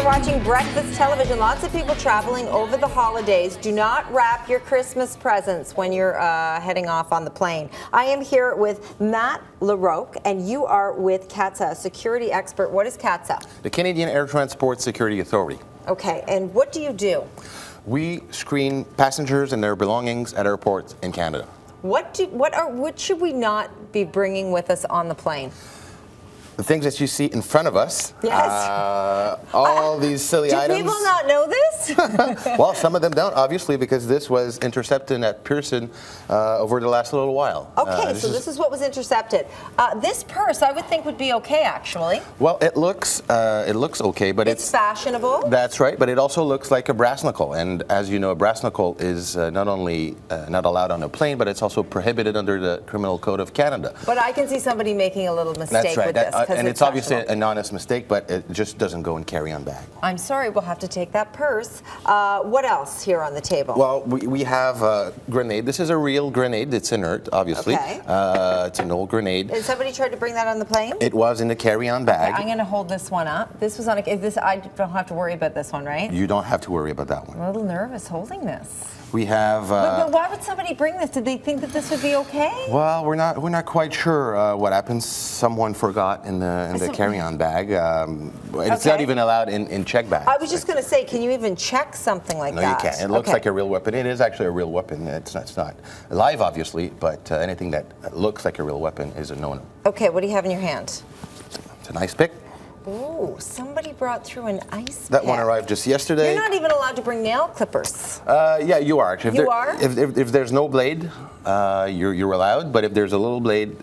watching Breakfast Television. Lots of people traveling over the holidays. Do not wrap your Christmas presents when you're heading off on the plane. I am here with Mathieu Larocque, and you are with CATSA, a security expert. What is CATSA? The Canadian Air Transport Security Authority. Okay, and what do you do? We screen passengers and their belongings at airports in Canada. What should we not be bringing with us on the plane? The things that you see in front of us, yes. All these silly items. Do people not know this? Well, some of them don't, obviously, because this was intercepted at Pearson over the last little while. Okay, so this is what was intercepted. This purse, I would think, would be okay, actually. Well, it looks okay, but it's fashionable. That's right, but it also looks like a brass knuckle, and as you know, a brass knuckle is not only not allowed on a plane, but it's also prohibited under the Criminal Code of Canada. But I can see somebody making a little mistake That's right. with this. And it's obviously an honest mistake, but it just doesn't go in carry-on bag. I'm sorry, we'll have to take that purse. What else here on the table? Well, we have a grenade. This is a real grenade. It's inert, obviously. Okay. It's an old grenade. And somebody tried to bring that on the plane? It was in the carry-on bag. Okay, I'm going to hold this one up. This was on I don't have to worry about this one, right? You don't have to worry about that one. I'm a little nervous holding this. We have. But why would somebody bring this? Did they think that this would be okay? Well, we're not quite sure what happens. Someone forgot in the carry-on bag. It's not even allowed in check bags. I was just going to say, can you even check something like that? No, you can't. It looks like a real weapon. It is actually a real weapon. It's not live, obviously, but anything that looks like a real weapon is a no-no. Okay, what do you have in your hand? It's an ice pick. Ooh, somebody brought through an ice pick. That one arrived just yesterday. You're not even allowed to bring nail clippers. Yeah, you are actually. If If there's no blade, you're allowed. But if there's a little blade,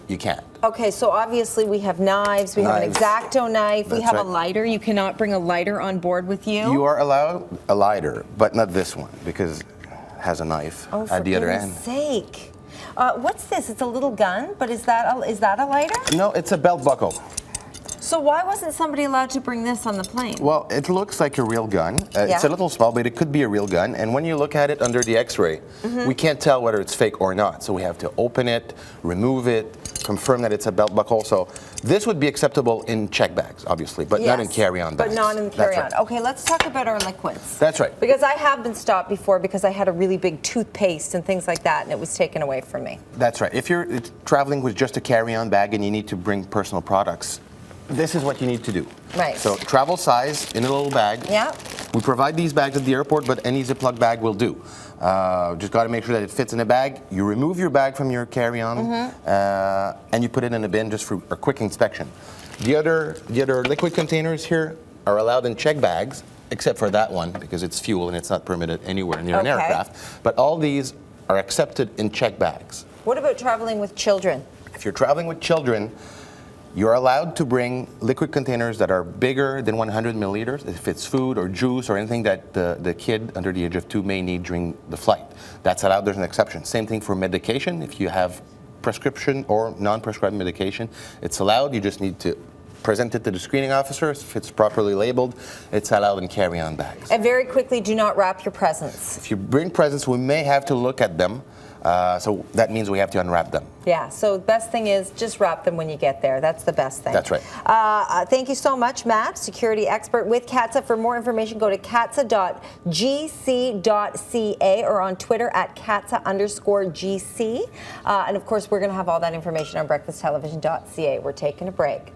you can't. Okay, so obviously we have knives. We have an X-Acto knife. That's we have right. a lighter. You cannot bring a lighter on board with you. You are allowed a lighter, but not this one because it has a knife at the other end. Oh, for goodness sake! What's this? It's a little gun, but is that a lighter? No, it's a belt buckle. So why wasn't somebody allowed to bring this on the plane? Well, it looks like a real gun. It's a little small, but it could be a real gun. And when you look at it under the X-ray, we can't tell whether it's fake or not. So we have to open it, remove it, confirm that it's a belt buckle. So this would be acceptable in check bags, obviously, but not in carry-on bags. But not in carry-on. That's right. Okay, let's talk about our liquids. That's right. Because I have been stopped before because I had a really big toothpaste and things like that, and it was taken away from me. That's right. If you're traveling with just a carry-on bag and you need to bring personal products, this is what you need to do. Right. So travel size in a little bag. Yeah. We provide these bags at the airport, but any ziplock bag will do. Just got to make sure that it fits in a bag. You remove your bag from your carry-on, and you put it in a bin just for a quick inspection. The other liquid containers here are allowed in check bags, except for that one because it's fuel and it's not permitted anywhere near an aircraft. But all these are accepted in check bags. What about traveling with children? If you're traveling with children, you're allowed to bring liquid containers that are bigger than 100 milliliters if it's food or juice or anything that the kid under the age of 2 may need during the flight. That's allowed. There's an exception. Same thing for medication. If you have prescription or non-prescribed medication, it's allowed. You just need to present it to the screening officer. If it's properly labeled, it's allowed in carry-on bags. And very quickly, do not wrap your presents. If you bring presents, we may have to look at them. So that means we have to unwrap them. Yeah, so the best thing is just wrap them when you get there. That's the best thing. That's right. Thank you so much, Matt, security expert with CATSA. For more information, go to catsa.gc.ca or on Twitter at catsa_GC. And of course, we're going to have all that information on breakfasttelevision.ca. We're taking a break.